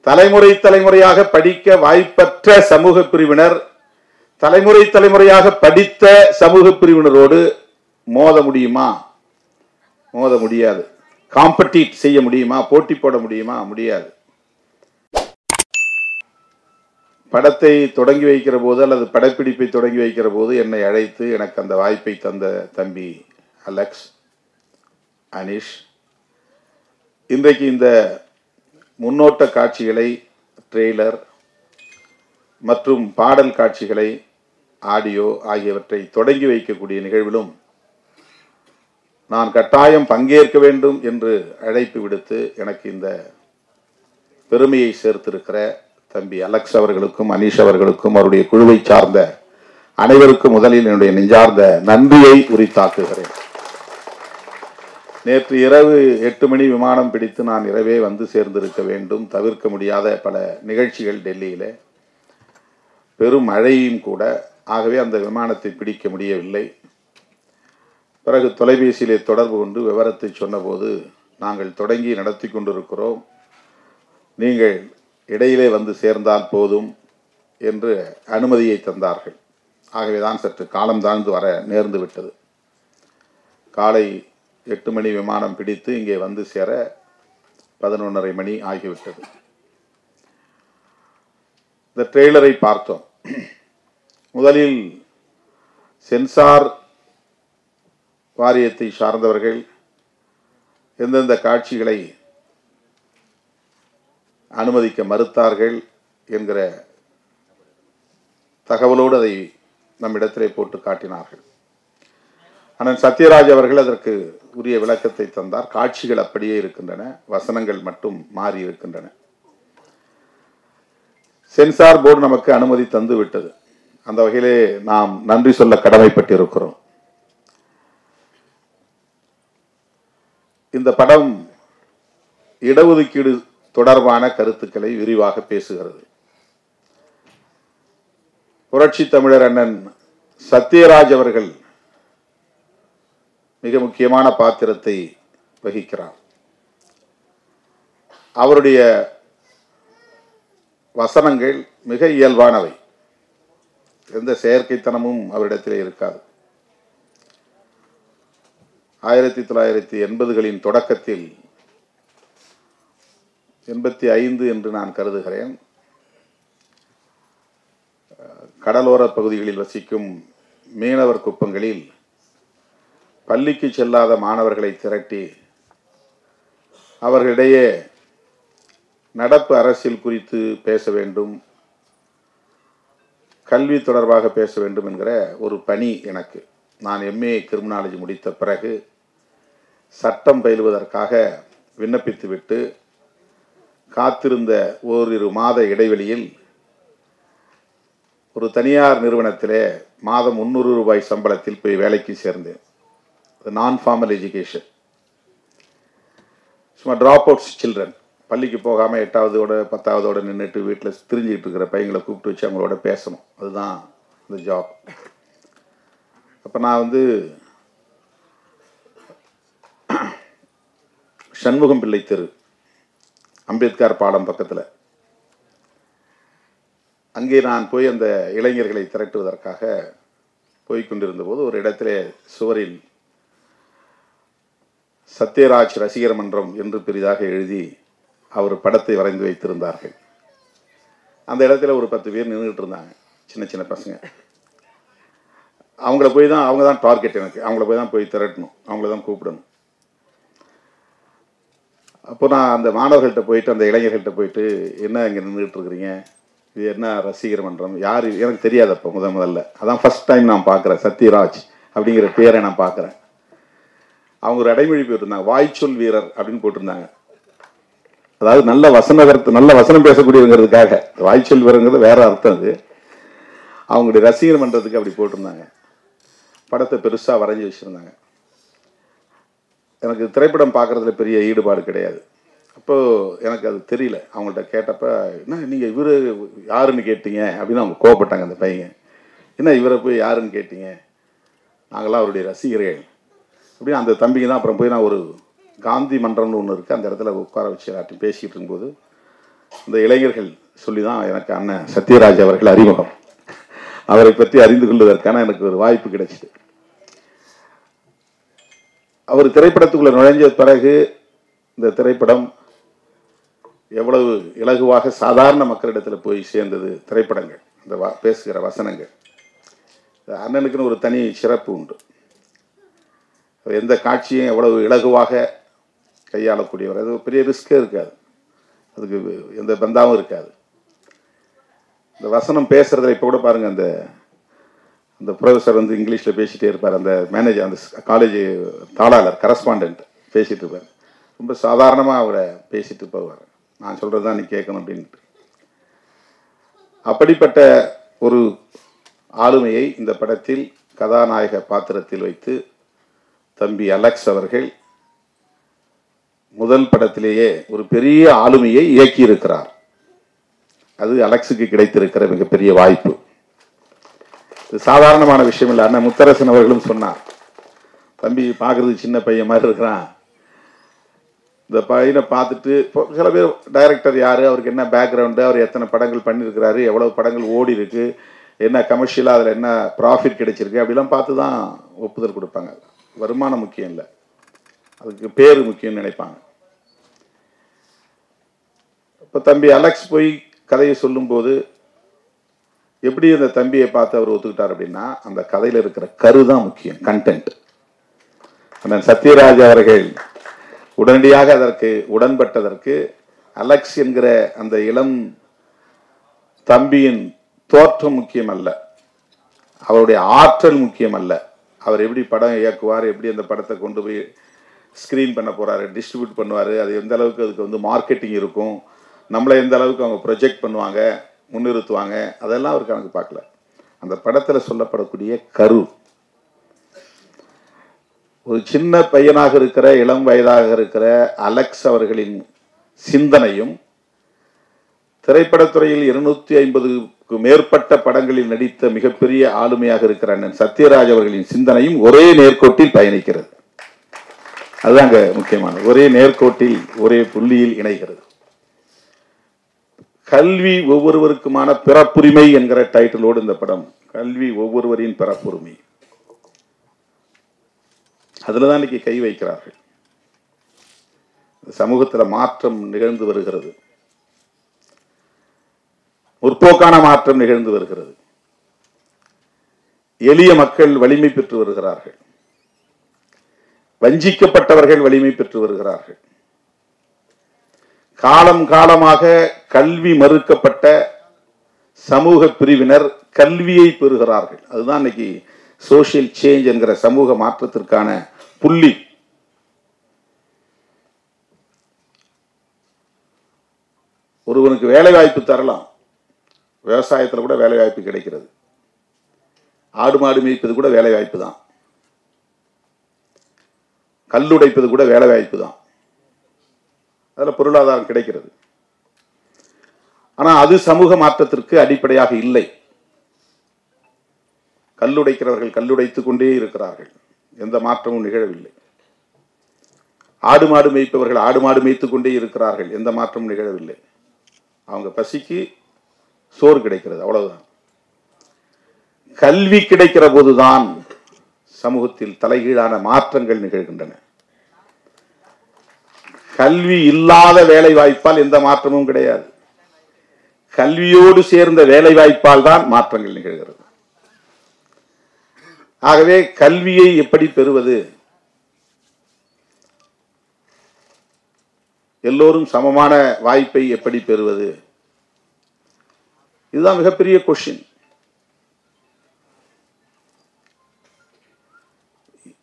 தலைமுறை தலைமுறையாக படிக்க வாய்ப்பற்ற சமூக பிரிவினர் தலைமுறை தலைமுறையாக படித்த சமூக பிரிவினரோடு மோத முடியுமா? மோத முடியாது. காம்படிட் செய்ய முடியுமா? போட்டி போட முடியுமா? முடியாது. படத்தை தொடங்கி வைக்கிற போது அல்லது படப்பிடிப்பை தொடங்கி வைக்கிற போது என்னை அழைத்து எனக்கு அந்த வாய்ப்பை தந்த தம்பி அலெக்ஸ், அனிஷ், இன்றைக்கு இந்த முன்னோட்ட காட்சிகளை, ட்ரெய்லர் மற்றும் பாடல் காட்சிகளை, ஆடியோ ஆகியவற்றை தொடங்கி வைக்கக்கூடிய நிகழ்விலும் நான் கட்டாயம் பங்கேற்க வேண்டும் என்று அழைப்பு விடுத்து எனக்கு இந்த பெருமையை சேர்த்திருக்கிற தம்பி அலெக்ஸ் அவர்களுக்கும் அனீஷ் அவர்களுக்கும் அவருடைய குழுவை சார்ந்த அனைவருக்கும் முதலில் என்னுடைய நெஞ்சார்ந்த நன்றியை உரித்தாக்குகிறேன். நேற்று இரவு 8 மணி விமானம் பிடித்து நான் இரவே வந்து சேர்ந்திருக்க வேண்டும். தவிர்க்க முடியாத பல நிகழ்ச்சிகள் டெல்லியில், பெரும் மழையும் கூட. ஆகவே அந்த விமானத்தை பிடிக்க முடியவில்லை. பிறகு தொலைபேசியிலே தொடர்பு கொண்டு விவரத்தை சொன்னபோது, நாங்கள் தொடங்கி நடத்தி கொண்டிருக்கிறோம், நீங்கள் இடையிலே வந்து சேர்ந்தால் போதும் என்று அனுமதியை தந்தார்கள். ஆகவே தான் சற்று காலம் தாழ்ந்து வர நேர்ந்து விட்டது. காலை 8 மணி விமானம் பிடித்து இங்கே வந்து சேர 11:30 மணி ஆகிவிட்டது. இந்த ட்ரெய்லரை பார்த்தோம். முதலில் சென்சார் வாரியத்தை சார்ந்தவர்கள் எந்தெந்த காட்சிகளை அனுமதிக்க மறுத்தார்கள் என்கிற தகவலோடு அதை நம்மிடத்திலே போட்டு காட்டினார்கள். அண்ணன் சத்யராஜ் அவர்கள் அதற்கு உரிய விளக்கத்தை தந்தார். காட்சிகள் அப்படியே இருக்கின்றன, வசனங்கள் மட்டும் மாறி இருக்கின்றன. சென்சார் போர்டு நமக்கு அனுமதி தந்து விட்டது. அந்த வகையிலே நாம் நன்றி சொல்ல கடமைப்பட்டிருக்கிறோம். இந்த படம் இடஒதுக்கீடு தொடர்பான கருத்துக்களை விரிவாக பேசுகிறது. புரட்சி தமிழர் அண்ணன் சத்யராஜ் அவர்கள் மிக முக்கியமான பாத்திரத்தை வகிக்கிறார். அவருடைய வசனங்கள் மிக இயல்பானவை, எந்த செயற்கைத்தனமும் அவரிடத்திலே இருக்காது. 1980களின் தொடக்கத்தில் 85 என்று நான் கருதுகிறேன், கடலோர பகுதிகளில் வசிக்கும் மீனவர் குப்பங்களில் பள்ளிக்கு செல்லாத மாணவர்களை திரட்டி அவர்களிடையே நடப்பு அரசியல் குறித்து பேச வேண்டும், கல்வி தொடர்பாக பேச வேண்டும் என்கிற ஒரு பணி எனக்கு. நான் MA கிரிமினாலஜி முடித்த பிறகு சட்டம் பயிலுவதற்காக விண்ணப்பித்துவிட்டு காத்திருந்த ஓரிரு மாத இடைவெளியில் ஒரு தனியார் நிறுவனத்திலே மாதம் 300 ரூபாய் சம்பளத்தில் போய் வேலைக்கு சேர்ந்தேன். நான் ஃபார்மல் எஜுகேஷன், சும்மா ட்ராப் அவுட்ஸ் சில்ட்ரன், பள்ளிக்கு போகாமல் 8ஆவதோட 10ஆவதோட நின்றுட்டு வீட்டில் திரிஞ்சிக்கிட்டு இருக்கிற பையங்களை கூப்பிட்டு வச்சு அவங்களோட பேசணும். அதுதான் அந்த ஜாப். அப்போ நான் வந்து சண்முகம் பிள்ளை தெரு, அம்பேத்கர் பாடம் பக்கத்தில், அங்கே நான் போய் அந்த இளைஞர்களை திரட்டுவதற்காக போய்கொண்டிருந்த போது ஒரு இடத்திலே சுவரில் சத்யராஜ் ரசிகர் மன்றம் என்று பெரிதாக எழுதி அவர் படத்தை வரைந்து வைத்திருந்தார்கள். அந்த இடத்துல ஒரு 10 பேர் நின்றுட்டு இருந்தாங்க, சின்ன சின்ன பசங்க. அவங்கள போய் தான், அவங்க தான் டார்கெட் எனக்கு, அவங்கள போய் தான் போய் திரட்டணும், அவங்கள தான் கூப்பிடணும். அப்போ நான் அந்த மாணவர்கள்ட்ட போயிட்டு, அந்த இளைஞர்கள்ட்ட போயிட்டு, என்ன இங்கே நின்றுட்டு இருக்கிறீங்க, இது என்ன ரசிகர் மன்றம், யார், எனக்கு தெரியாது. அப்போ முதல்ல அதான் ஃபர்ஸ்ட் டைம் நான் பார்க்குறேன் சத்யராஜ் அப்படிங்கிற பேரை நான் பார்க்குறேன். அவங்க ஒரு அடைமொழி போட்டிருந்தாங்க, வாய்ச்சொல் வீரர் அப்படின்னு போட்டிருந்தாங்க. அதாவது நல்ல வசனம் பேசக்கூடியவங்கிறதுக்காக. வாய்ச்சொல் வீரங்கிறது வேற அர்த்தம். அது அவங்களுடைய ரசிகர் மன்றத்துக்கு அப்படி போட்டிருந்தாங்க. படத்தை பெருசாக வரைஞ்சி வச்சுருந்தாங்க. எனக்கு திரைப்படம் பார்க்குறதுல பெரிய ஈடுபாடு கிடையாது. அப்போது எனக்கு அது தெரியல. அவங்கள்ட்ட கேட்டப்ப, என்ன நீங்கள் இவர் யாருன்னு கேட்டீங்க அப்படின்னு அவங்க கோவப்பட்டாங்க. அந்த பையன், என்ன இவரை போய் யாருன்னு கேட்டீங்க, நாங்களாம் அவருடைய ரசிகர்கள் அப்படின்னு. அந்த தம்பிக்கு தான் அப்புறம் போய் நான் ஒரு காந்தி மன்றம்னு ஒன்று இருக்குது, அந்த இடத்துல உட்கார வச்சு எல்லாத்தையும் பேசிகிட்டு இருக்கும்போது இந்த இளைஞர்கள் சொல்லி தான் எனக்கு அண்ணன் சத்யராஜ் அவர்கள் அறிமுகம். அவரை பற்றி அறிந்து கொள்வதற்கான எனக்கு ஒரு வாய்ப்பு கிடைச்சிது. அவர் திரைப்படத்துக்குள்ள நுழைஞ்ச பிறகு இந்த திரைப்படம் எவ்வளவு இலகுவாக சாதாரண மக்களிடத்தில் போய் சேர்ந்தது. திரைப்படங்கள், இந்த பேசுகிற வசனங்கள், அண்ணனுக்குன்னு ஒரு தனி சிறப்பு உண்டு. எந்த காட்சியும் எவ்வளவு இலகுவாக கையாளக்கூடியவர். அது பெரிய ரிஸ்கே இருக்காது, அதுக்கு எந்த பந்தாவும் இருக்காது. இந்த வசனம் பேசுறதுல இப்போ கூட பாருங்க, அந்த ப்ரொஃபஸர் வந்து இங்கிலீஷில் பேசிகிட்டே இருப்பார். அந்த மேனேஜர், அந்த காலேஜ் தாளாளர், கரஸ்பாண்டன்ட் பேசிகிட்டு இருப்பார். ரொம்ப சாதாரணமாக அவரை பேசிட்டு போவார். நான் சொல்கிறது தான் நீ கேட்கணும் அப்படின்ட்டு. அப்படிப்பட்ட ஒரு ஆளுமையை இந்த படத்தில் கதாநாயக பாத்திரத்தில் வைத்து தம்பி அலெக்ஸ் அவர்கள் முதல் படத்திலேயே ஒரு பெரிய ஆளுமையை இயக்கியிருக்கிறார். அது அலெக்ஸுக்கு கிடைத்திருக்கிற மிகப்பெரிய வாய்ப்பு. இது சாதாரணமான விஷயம் இல்லை. அண்ணன் முத்தரசன் அவர்களும் சொன்னார், தம்பி பார்க்கறது சின்ன பையன் மாதிரி இருக்கிறான், இந்த பையனை பார்த்துட்டு சில பேர் டைரக்டர் யார், அவருக்கு என்ன பேக்ரவுண்டு, அவர் எத்தனை படங்கள் பண்ணியிருக்கிறாரு, எவ்வளவு படங்கள் ஓடி இருக்கு, என்ன கமர்ஷியலாக அதில் என்ன ப்ராஃபிட் கிடைச்சிருக்கு, அப்படிலாம் பார்த்து தான் ஒப்புதல் கொடுப்பாங்க. வருமானம் முக்கியம் இல்லை, அதுக்கு பேர் முக்கியம்னு நினைப்பாங்க. இப்போ தம்பி அலெக்ஸ் போய் கதையை சொல்லும்போது எப்படி அந்த தம்பியை பார்த்து அவர் ஒத்துக்கிட்டார் அப்படின்னா, அந்த கதையில் இருக்கிற கரு தான் முக்கியம், கண்டென்ட். அண்ணன் சத்யராஜ் அவர்கள் உடனடியாக அதற்கு உடன்பட்டதற்கு அலெக்ஸ் என்கிற அந்த இளம் தம்பியின் தோற்றம் முக்கியம் அல்ல, அவருடைய ஆற்றல் முக்கியம் அல்ல. அவர் எப்படி படம் இயக்குவார், எப்படி அந்த படத்தை கொண்டு போய் ஸ்க்ரீன் பண்ண போகிறாரு, டிஸ்ட்ரிபியூட் பண்ணுவார், அது எந்த அளவுக்கு அதுக்கு வந்து மார்க்கெட்டிங் இருக்கும், நம்மளை எந்த அளவுக்கு அவங்க ப்ரொஜெக்ட் பண்ணுவாங்க, முன்னிறுத்துவாங்க, அதெல்லாம் அவர் கணக்கு பார்க்கல. அந்த படத்தில் சொல்லப்படக்கூடிய கரு, ஒரு சின்ன பையனாக இருக்கிற, இளம் வயதாக இருக்கிற அலெக்ஸ் அவர்களின் சிந்தனையும், திரைப்படத்துறையில் 250க்கு மேற்பட்ட படங்களில் நடித்த மிகப்பெரிய ஆளுமையாக இருக்கிற அண்ணன் சத்யராஜ் அவர்களின் சிந்தனையும் ஒரே நேர்கோட்டில் பயணிக்கிறது. அதுதாங்க முக்கியமானது. ஒரே நேர்கோட்டில், ஒரே புள்ளியில் இணைகிறது. கல்வி ஒவ்வொருவருக்குமான பிறப்புரிமை என்கிற டைட்டிலோடு இந்த படம், கல்வி ஒவ்வொருவரின் பிறப்புரிமை, அதுலதான் இன்னைக்கு கை வைக்கிறார்கள். சமூகத்தில் மாற்றம் நிகழ்ந்து வருகிறது, முற்போக்கான மாற்றம் நிகழ்ந்து வருகிறது. எளிய மக்கள் வலிமை பெற்று வருகிறார்கள், வஞ்சிக்கப்பட்டவர்கள் வலிமை பெற்று வருகிறார்கள். காலம் காலமாக கல்வி மறுக்கப்பட்ட சமூக பிரிவினர் கல்வியை பெறுகிறார்கள். அதுதான் இன்னைக்கு சோசியல் சேஞ்ச் என்கிற சமூக மாற்றத்திற்கான புள்ளி. ஒருவனுக்கு வேலை வாய்ப்பு தரலாம், விவசாயத்தில் கூட வேலை வாய்ப்பு கிடைக்கிறது, ஆடு மாடு மேய்ப்பது கூட வேலை வாய்ப்பு தான், கல்லுடைப்பது கூட வேலை வாய்ப்பு தான், அதில் பொருளாதாரம் கிடைக்கிறது. ஆனால் அது சமூக மாற்றத்திற்கு அடிப்படையாக இல்லை. கல்லுடைக்கிறவர்கள் கல்லுடைத்துக் கொண்டே இருக்கிறார்கள், எந்த மாற்றமும் நிகழவில்லை. ஆடு மாடு மேய்ப்பவர்கள் ஆடு மாடு மேய்த்துக் கொண்டே இருக்கிறார்கள், எந்த மாற்றமும் நிகழவில்லை. அவங்க பசிக்கு சோறு கிடைக்கிறது, அவ்வளவுதான். கல்வி கிடைக்கிற போதுதான் சமூகத்தில் தலைகீழான மாற்றங்கள் நிகழ்கின்றன. கல்வி இல்லாத வேலை வாய்ப்பால் எந்த மாற்றமும் கிடையாது. கல்வியோடு சேர்ந்த வேலை வாய்ப்பால் தான் மாற்றங்கள் நிகழ்கிறது. ஆகவே கல்வியை எப்படி பெறுவது, எல்லோரும் சமமான வாய்ப்பை எப்படி பெறுவது, இதுதான் மிகப்பெரிய கொஸ்டின்.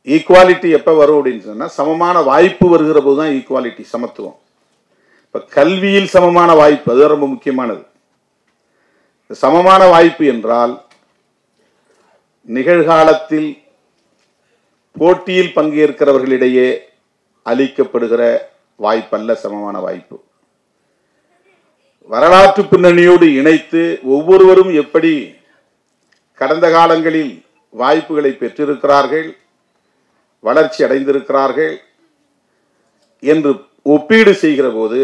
ஈக்குவாலிட்டி எப்ப வரும் அப்படின்னு சொன்னா, சமமான வாய்ப்பு வருகிற போதுதான் ஈக்குவாலிட்டி, சமத்துவம். இப்ப கல்வியில் சமமான வாய்ப்பு, அது ரொம்ப முக்கியமானது. சமமான வாய்ப்பு என்றால் நிகழ்காலத்தில் போட்டியில் பங்கேற்கிறவர்களிடையே அளிக்கப்படுகிற வாய்ப்பல்ல சமமான வாய்ப்பு. வரலாற்று பின்னணியோடு இணைத்து ஒவ்வொருவரும் எப்படி கடந்த காலங்களில் வாய்ப்புகளை பெற்றிருக்கிறார்கள், வளர்ச்சி அடைந்திருக்கிறார்கள் என்று ஒப்பீடு செய்கிற போது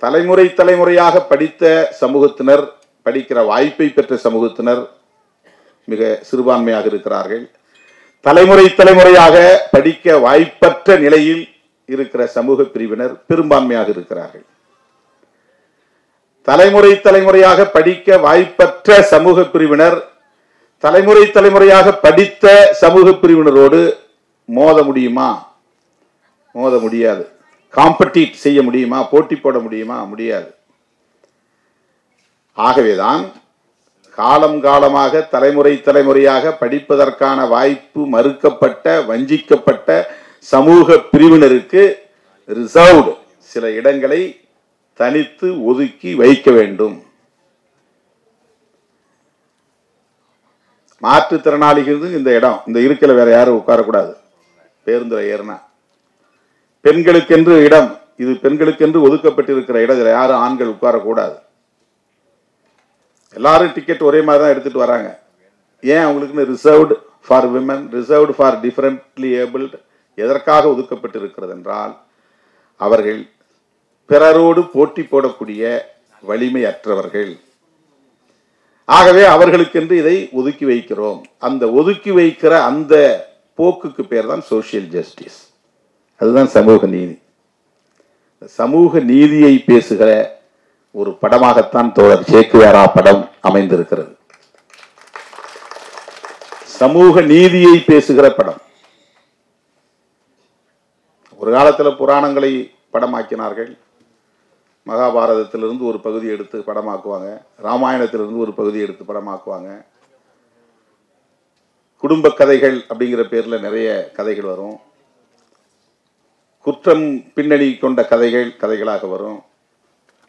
தலைமுறை தலைமுறையாக படித்த சமூகத்தினர், படிக்கிற வாய்ப்பை பெற்ற சமூகத்தினர் மிக சிறுபான்மையாக இருக்கிறார்கள். தலைமுறை தலைமுறையாக படிக்க வாய்ப்பற்ற நிலையில் இருக்கிற சமூக பிரிவினர் பெரும்பான்மையாக இருக்கிறார்கள். தலைமுறை தலைமுறையாக படிக்க வாய்ப்பற்ற சமூக பிரிவினர் தலைமுறை தலைமுறையாக படித்த சமூக பிரிவினரோடு மோத முடியுமா? மோத முடியாது. காம்படிட் செய்ய முடியுமா? போட்டி போட முடியுமா? முடியாது. ஆகவேதான் காலம் காலமாக தலைமுறை தலைமுறையாக படிப்பதற்கான வாய்ப்பு மறுக்கப்பட்ட, வஞ்சிக்கப்பட்ட சமூக பிரிவினருக்கு ரிசர்வ்டு சில இடங்களை தனித்து ஒதுக்கி வைக்க வேண்டும். மாற்றுத்திறனாளிகளுக்கு இந்த இடம், இந்த இருக்கையில் வேற யாரும் உட்காரக்கூடாது. பேருந்துல ஏறினா பெண்களுக்கென்று இடம், இது பெண்களுக்கென்று ஒதுக்கப்பட்டிருக்கிற இடம், இதில் யாரும் ஆண்கள் உட்காரக்கூடாது. எல்லாரும் டிக்கெட் ஒரே மாதிரி தான் எடுத்துட்டு வராங்க. ஏன் அவங்களுக்குன்னு reserved for women, reserved for differently abled எதற்காக ஒதுக்கப்பட்டிருக்கிறது என்றால், அவர்கள் பிறரோடு போட்டி போடக்கூடிய வலிமையற்றவர்கள். ஆகவே அவர்களுக்கென்று இதை ஒதுக்கி வைக்கிறோம். அந்த ஒதுக்கி வைக்கிற அந்த போக்குக்கு பேர் தான் சோசியல் ஜஸ்டிஸ். அதுதான் சமூக நீதி. சமூக நீதியை பேசுகிற ஒரு படமாகத்தான் தோழர் சேக்குவேரா படம் அமைந்திருக்கிறது. சமூக நீதியை பேசுகிற படம். ஒரு காலத்தில் புராணங்களை படமாக்கினார்கள். மகாபாரதத்திலிருந்து ஒரு பகுதி எடுத்து படமாக்குவாங்க, ராமாயணத்திலிருந்து ஒரு பகுதி எடுத்து படமாக்குவாங்க. குடும்ப கதைகள் அப்படிங்கிற பேர்ல நிறைய கதைகள் வரும். குற்றம் பின்னணி கொண்ட கதைகளாக வரும்.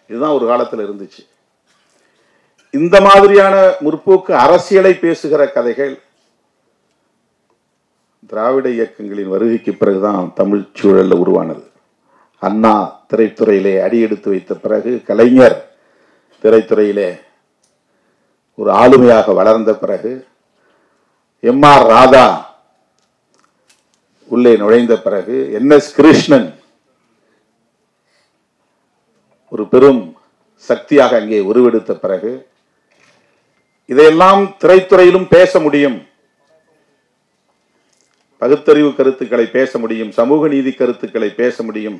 இதுதான் ஒரு காலத்தில் இருந்துச்சு. இந்த மாதிரியான முற்போக்கு அரசியலை பேசுகிற கதைகள் திராவிட இயக்கங்களின் வருகைக்கு பிறகுதான் தமிழ் சூழல்ல உருவானது. அண்ணா திரைத்துறையிலே அடியெடுத்து வைத்த பிறகு, கலைஞர் திரைத்துறையிலே ஒரு ஆளுமையாக வளர்ந்த பிறகு, எம்.ஆர். ராதா உள்ளே நுழைந்த பிறகு, என்.எஸ். கிருஷ்ணன் ஒரு பெரும் சக்தியாக அங்கே உருவெடுத்த பிறகு, இதையெல்லாம் திரைத்துறையிலும் பேச முடியும். பகுத்தறிவு கருத்துக்களை பேச முடியும், சமூக நீதி கருத்துக்களை பேச முடியும்,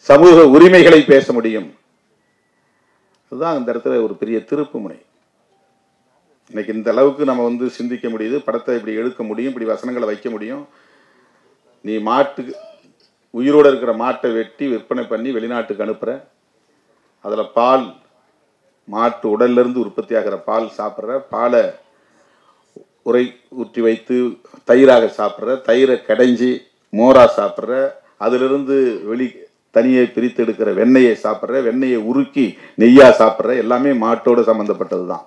சமூக உரிமைகளை பேச முடியும். அதுதான் இந்த இடத்துல ஒரு பெரிய திருப்பு முனை. இன்னைக்கு இந்த அளவுக்கு நம்ம சிந்திக்க முடியுது. படத்தை இப்படி எடுக்க முடியும், இப்படி வசனங்களை வைக்க முடியும். நீ மாட்டுக்கு உயிரோடு இருக்கிற மாட்டை வெட்டி விற்பனை பண்ணி வெளிநாட்டுக்கு அனுப்புற, அதுல பால், மாட்டு உடல்ல இருந்து உற்பத்தி ஆகிற பால் சாப்பிட்ற, பாலை உரை ஊற்றி வைத்து தயிராக சாப்பிட்ற, தயிரை கடைஞ்சி மோரா சாப்பிட்ற, அதிலிருந்து தனியை பிரித்து எடுக்கிற வெண்ணெயை சாப்பிட்ற, வெண்ணெயை உருக்கி நெய்யா சாப்பிட்ற, எல்லாமே மாட்டோடு சம்பந்தப்பட்டது தான்.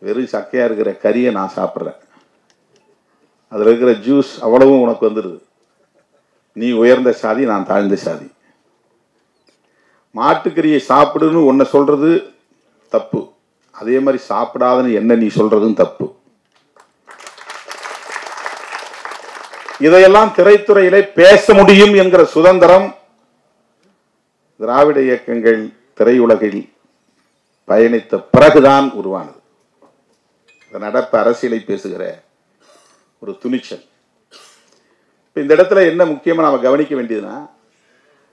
வெறும் சக்கையா இருக்கிற கறியை நான் சாப்பிட்றேன், அதில் இருக்கிற ஜூஸ் அவ்வளவும் உனக்கு வந்துடுது. நீ உயர்ந்த சாதி, நான் தாழ்ந்த சாதி. மாட்டுக்கறியை சாப்பிடுன்னு உன்னை சொல்றது தப்பு, அதே மாதிரி சாப்பிடாதன்னு என்ன நீ சொல்றதும் தப்பு. இதையெல்லாம் திரைத்துறையிலே பேச முடியும் என்கிற சுதந்திரம் திராவிட இயக்கங்கள் திரையுலகில் பயணித்த பிறகுதான் உருவானது. நடப்பு அரசியலை பேசுகிற ஒரு துணிச்சல். இந்த இடத்துல என்ன முக்கியமா நாம கவனிக்க வேண்டியதுன்னா,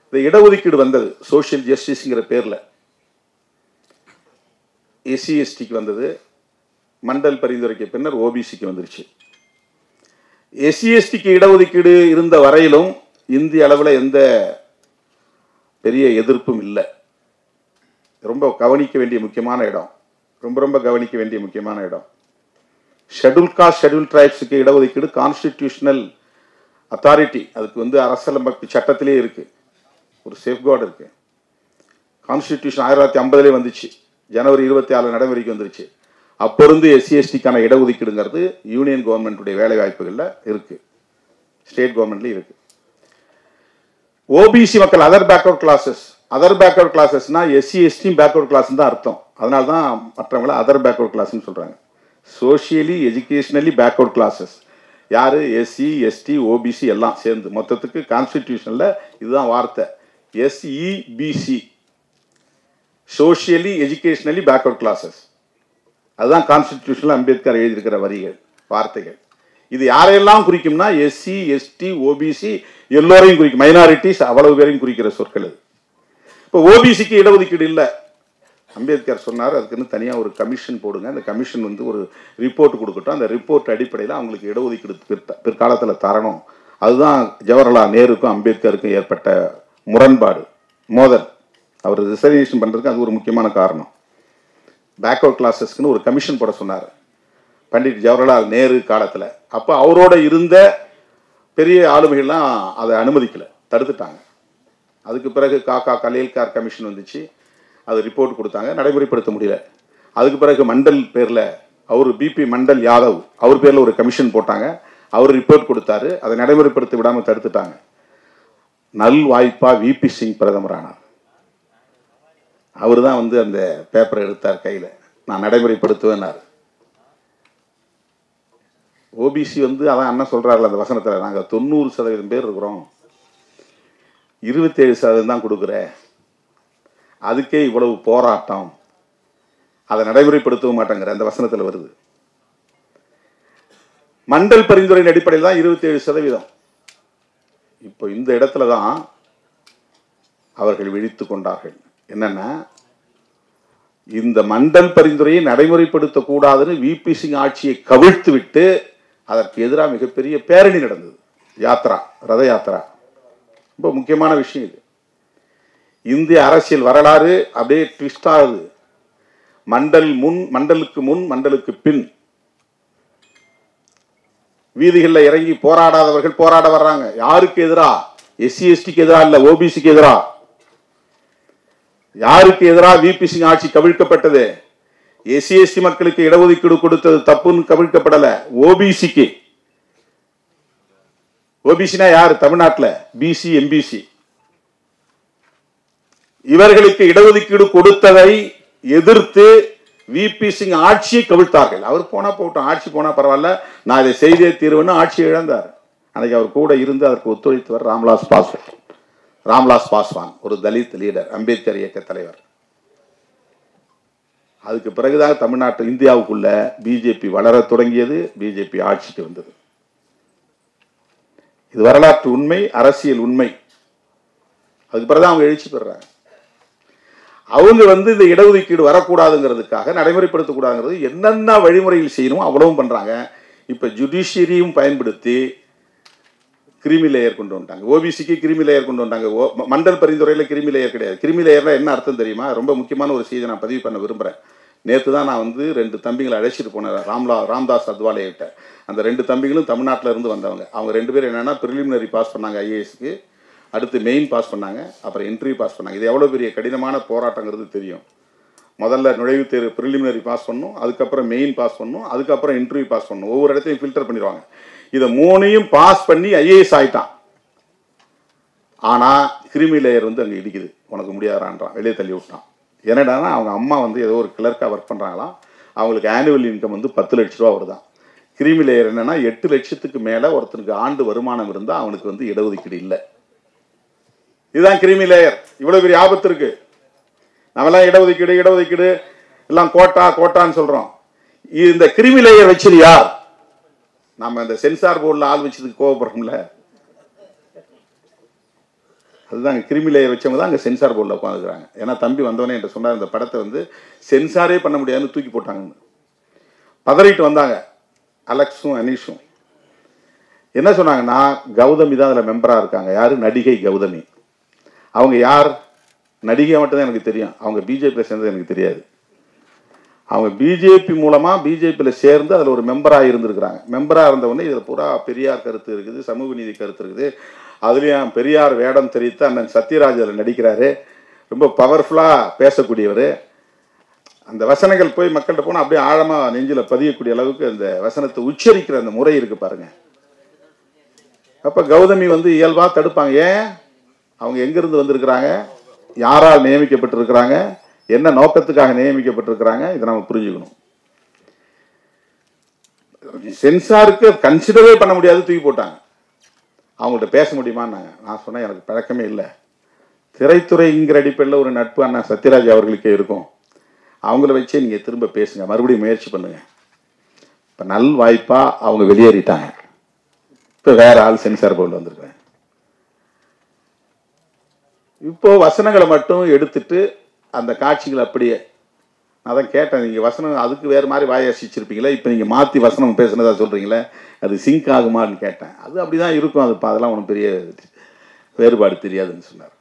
இந்த இடஒதுக்கீடு வந்தது சோசியல் ஜஸ்டிஸ்ங்கிற பேர்ல. எஸ்சி/எஸ்டிக்கு வந்தது, மண்டல் பரிந்துரைக்கு பின்னர் ஓபிசிக்கு வந்துருச்சு. எஸ்சி/எஸ்டிக்கு இடஒதுக்கீடு இருந்த வரையிலும் இந்திய அளவில் எந்த பெரிய எதிர்ப்பும் இல்லை. ரொம்ப கவனிக்க வேண்டிய முக்கியமான இடம், ரொம்ப கவனிக்க வேண்டிய முக்கியமான இடம். ஷெட்யூல் காஸ்ட், ஷெட்யூல் டிரைப்ஸுக்கு இடஒதுக்கீடு கான்ஸ்டிடியூஷனல் அத்தாரிட்டி, அதுக்கு அரசியலமைப்பு சட்டத்திலே இருக்கு, ஒரு சேஃப்கார்டு இருக்கு. கான்ஸ்டிடியூஷன் 1950 வந்துச்சு, ஜனவரி 24 நடைமுறைக்கு வந்துருச்சு. அப்போ இருந்து எஸ்சி/எஸ்டிக்கான இடஒதுக்கீடுங்கிறது யூனியன் கவர்மெண்ட்டுடைய வேலை வாய்ப்புகள்ல இருக்கு, ஸ்டேட் கவர்மெண்ட்லயும் இருக்கு. ஓபிசி மக்கள், அதர் பேக்வர்ட் கிளாஸஸ்னா எஸ்சி/எஸ்டி பேக்வர்ட் கிளாஸ் தான் அர்த்தம். அதனால தான் மற்றவங்களை அதர் பேக்வர்ட் கிளாஸ்ன்னு சொல்றாங்க. சோசியலி எஜுகேஷனலி பேக்வர்ட் கிளாஸஸ், யார்? எஸ்சி, எஸ்டி, ஓபிசி எல்லாம் சேர்ந்து. மொத்தத்துக்கு கான்ஸ்டிடியூஷனில் இதுதான் வார்த்தை, SEBC, socially educationally backward classes. அதுதான் கான்ஸ்டிடியூஷனில் அம்பேத்கர் எழுதியிருக்கிற வரிகள், வார்த்தைகள். இது யாரையெல்லாம் குறிக்கும்னா எஸ்சி, எஸ்டி, ஓபிசி எல்லோரையும் குறிக்கும். மைனாரிட்டிஸ் அவ்வளவு பேரையும் குறிக்கிற சொற்கள் அது. இப்போ ஓபிசிக்கு இடஒதுக்கீடு இல்லை. அம்பேத்கர் சொன்னார், அதுக்குன்னு தனியாக ஒரு கமிஷன் போடுங்க, அந்த கமிஷன் வந்து ஒரு ரிப்போர்ட் கொடுக்கட்டும், அந்த ரிப்போர்ட் அடிப்படையில் அவங்களுக்கு இடஒதுக்கீடு பிற்காலத்தில் தரணும். அதுதான் ஜவஹர்லால் நேருக்கும் அம்பேத்கருக்கும் ஏற்பட்ட முரண்பாடு, மோதல். அவர் ரிசர்வேஷன் பண்ணுறதுக்கு அது ஒரு முக்கியமான காரணம். பேக்வர்ட் கிளாஸஸ்க்குன்னு ஒரு கமிஷன் போட சொன்னார் பண்டிட் ஜவஹர்லால் நேரு காலத்தில். அப்போ அவரோட இருந்த பெரிய ஆளுமைகள்லாம் அதை அனுமதிக்கலை, தடுத்துட்டாங்க. அதுக்கு பிறகு காக்கா கலேல்கார் கமிஷன் வந்துச்சு, அது ரிப்போர்ட் கொடுத்தாங்க, நடைமுறைப்படுத்த முடியல. அதுக்கு பிறகு மண்டல் பேரில் அவர் BP மண்டல் யாதவ் அவர் பேரில் ஒரு கமிஷன் போட்டாங்க, அவர் ரிப்போர்ட் கொடுத்தாரு, அதை நடைமுறைப்படுத்த விடாமல் தடுத்துட்டாங்க. நல் வாய்ப்பா VP சிங் பிரதமரானார். அவர் தான் வந்து அந்த பேப்பரை எடுத்தார் கையில், நான் நடைமுறைப்படுத்துவேன்னார். ஓபிசி வந்து அதான் அண்ணன் சொல்கிறார்கள் அந்த வசனத்தில், நாங்கள் 90% பேர் இருக்கிறோம், 27% தான் கொடுக்குறேன், அதுக்கே இவ்வளவு போராட்டம், அதை நடைமுறைப்படுத்தவும் மாட்டேங்கிற அந்த வசனத்தில் வருது. மண்டல் பரிந்துரையின் அடிப்படையில் தான் 27%. இப்போ இந்த இடத்துல தான் அவர்கள் விழித்து கொண்டார்கள். என்னன்னா, இந்த மண்டல் பரிந்துரையை நடைமுறைப்படுத்தக்கூடாதுன்னு VP சிங் ஆட்சியை கவிழ்த்து விட்டு அதற்கு எதிராக மிகப்பெரிய பேரணி நடந்தது, யாத்ரா, ரத யாத்ரா. ரொம்ப முக்கியமான விஷயம் இது. இந்திய அரசியல் வரலாறு அப்படியே ட்விஸ்ட் ஆகுது. மண்டலுக்கு முன் மண்டலுக்கு பின் வீதிகளில் இறங்கி போராடாதவர்கள் போராட வர்றாங்க. யாருக்கு எதிரா? SC STக்கு எதிரா இல்ல, ஓபிசிக்கு எதிரா. யாருக்கு எதிராக VP சிங் ஆட்சி கவிழ்க்கப்பட்டது? SC ST மக்களுக்கு இடஒதுக்கீடு கொடுத்தது தப்புன்னு கவிழ்க்கப்படல, ஓபிசிக்கு. ஓபிசினா யார்? தமிழ்நாட்டில் BC MBC. இவர்களுக்கு இடஒதுக்கீடு கொடுத்ததை எதிர்த்து VP சிங் ஆட்சியை கவிழ்த்தார்கள். அவர் போனா போட்டோம், ஆட்சி போனா பரவாயில்ல, நான் இதை செய்தே தீர்வுன்னு ஆட்சியை இழந்தார். அன்னைக்கு அவர் கூட இருந்து அதற்கு ஒத்துழைத்தவர் ராம்விலாஸ் பாஸ்வான், ஒரு தலித் லீடர், அம்பேத்கர் இயக்க தலைவர். அதுக்கு பிறகுதான் தமிழ்நாட்டு இந்தியாவுக்குள்ள பிஜேபி வளர தொடங்கியது, பிஜேபி ஆட்சிக்கு வந்தது. இது வரலாற்று உண்மை, அரசியல் உண்மை. அதுக்கு பிறகுதான் அவங்க எழுச்சி பெறாங்க. அவங்க வந்து இந்த இடஒதுக்கீடு வரக்கூடாதுங்கிறதுக்காக, நடைமுறைப்படுத்தக்கூடாதுங்கிறது என்னென்ன வழிமுறைகள் செய்யணுமோ அவ்வளவும் பண்றாங்க. இப்ப ஜுடிஷியரியும் பயன்படுத்தி கிரிமி லேயர் கொண்டு வந்துட்டாங்க. ஓபிசிக்கு கிரிமி லேயர் கொண்டு வந்தாங்க. மண்டல் பரிந்துரையில் கிரிமி லேயர் கிடையாது. கிரிமி லேயர்னா என்ன அர்த்தம் தெரியுமா? ரொம்ப முக்கியமான ஒரு செய்தி நான் பதிவு பண்ண விரும்புகிறேன். நேற்று தான் நான் வந்து 2 தம்பிகளை அழைச்சிட்டு போனேன் ராம்தாஸ் அத்வாலே கிட்ட. அந்த 2 தம்பிகளும் தமிழ்நாட்டில் இருந்து வந்தவங்க. அவங்க 2 பேரும் என்னென்னா ப்ரிலிமினரி பாஸ் பண்ணாங்க IASக்கு, அடுத்து மெயின் பாஸ் பண்ணாங்க, அப்புறம் இன்டர்வியூ பாஸ் பண்ணாங்க. இது எவ்வளோ பெரிய கடினமான போராட்டங்கிறது தெரியும். முதல்ல நுழைவுத் தேர்வு ப்ரிலிமினரி பாஸ் பண்ணணும், அதுக்கப்புறம் மெயின் பாஸ் பண்ணணும், அதுக்கப்புறம் இன்டர்வியூ பாஸ் பண்ணணும். ஒவ்வொரு இடத்தையும் ஃபில்டர் பண்ணிடுவாங்க. இதை 3ஐயும் பாஸ் பண்ணி IAS ஆகிட்டான். ஆனால் கிரிமி லேயர் வந்து அங்கே இடிக்குது, உனக்கு முடியாதான்றான், வெளியே தள்ளி விட்டான். என்னடானா அவங்க அம்மா வந்து ஏதோ ஒரு கிளர்க்காக ஒர்க் பண்ணுறாங்களாம், அவங்களுக்கு ஆனுவல் இன்கம் வந்து 10 லட்ச ரூபா வருதான். கிரிமி லேயர் என்னன்னா 8 லட்சத்துக்கு மேலே ஒருத்தனுக்கு ஆண்டு வருமானம் இருந்தால் அவனுக்கு வந்து இடஒதுக்கீடு இல்லை. இதுதான் கிரிமி லேயர். இவ்வளோ பெரிய ஆபத்து இருக்கு. நம்மளாம் இடஒதுக்கீடு எல்லாம் கோட்டான்னு சொல்கிறோம். இந்த கிரிமி லேயர் வச்சது யார்? நம்ம இந்த சென்சார் போர்டில் ஆள் வச்சதுக்கு கோவப்படுறோம்ல, அதுதான் கிரிமி லேயர் வச்சவங்க தான் அங்கே சென்சார் போர்டில் உட்காந்துக்கிறாங்க. ஏன்னா தம்பி வந்தவனே என்ற சொன்னார், இந்த படத்தை வந்து சென்சாரே பண்ண முடியாதுன்னு தூக்கி போட்டாங்கன்னு பதறிட்டு வந்தாங்க. அலெக்ஸும் அனீஷும் என்ன சொன்னாங்கன்னா, கௌதமி தான் அதில் மெம்பராக இருக்காங்க. யார்? நடிகை கௌதமி. அவங்க யார்? நடிகை மட்டும்தான் எனக்கு தெரியும், அவங்க பிஜேபியில் சேர்ந்தது எனக்கு தெரியாது. அவங்க பிஜேபி மூலமாக பிஜேபியில் சேர்ந்து அதில் ஒரு மெம்பராக இருந்திருக்கிறாங்க. மெம்பராக இருந்தவொடனே இதில் பூரா பெரியார் கருத்து இருக்குது, சமூக நீதி கருத்து இருக்குது. அதுலேயும் பெரியார் வேடம் தெரிவித்து அண்ணன் சத்யராஜ் அதில் நடிக்கிறாரு. ரொம்ப பவர்ஃபுல்லாக பேசக்கூடியவர். அந்த வசனங்கள் போய் மக்கள்கிட்ட போனால் அப்படியே ஆழமாக நெஞ்சில் பதியக்கூடிய அளவுக்கு அந்த வசனத்தை உச்சரிக்கிற அந்த முறை இருக்குது பாருங்க. அப்போ கௌதமி வந்து இயல்பாக தடுப்பாங்க. ஏன்? அவங்க எங்கேருந்து வந்திருக்கிறாங்க, யாரால் நியமிக்கப்பட்டிருக்கிறாங்க, என்ன நோக்கத்துக்காக நியமிக்கப்பட்டிருக்கிறாங்க, இதை நம்ம புரிஞ்சுக்கணும். சென்சாருக்கு கன்சிடரே பண்ண முடியாது, தூக்கி போட்டாங்க. அவங்கள்ட்ட பேச முடியுமான்னாங்க. நான் சொன்னேன், எனக்கு பழக்கமே இல்லை. திரைத்துறைங்கிற அடிப்படையில் ஒரு நட்பு அண்ணா சத்யராஜ் அவர்களுக்கே இருக்கும். அவங்கள வச்சே நீங்கள் திரும்ப பேசுங்க, மறுபடியும் முயற்சி பண்ணுங்க. இப்போ நல் வாய்ப்பாக அவங்க வெளியேறிட்டாங்க. இப்போ வேற ஆள் சென்சார் போர்டில் வந்திருக்கிறேன். இப்போ வசனங்களை மட்டும் எடுத்துட்டு அந்த காட்சிகள் அப்படியே, அதான் கேட்டேன், நீங்கள் வசனம் அதுக்கு வேறு மாதிரி வாசிச்சிருப்பீங்களே, இப்போ நீங்கள் மாற்றி வசனம் பேசுனதா சொல்கிறீங்களே, அது சிங்க் ஆகுமான்னு கேட்டேன். அது அப்படி தான் இருக்கும், அது அதெல்லாம் ஒன்றும் பெரிய வேறுபாடு தெரியாதுன்னு சொன்னார்.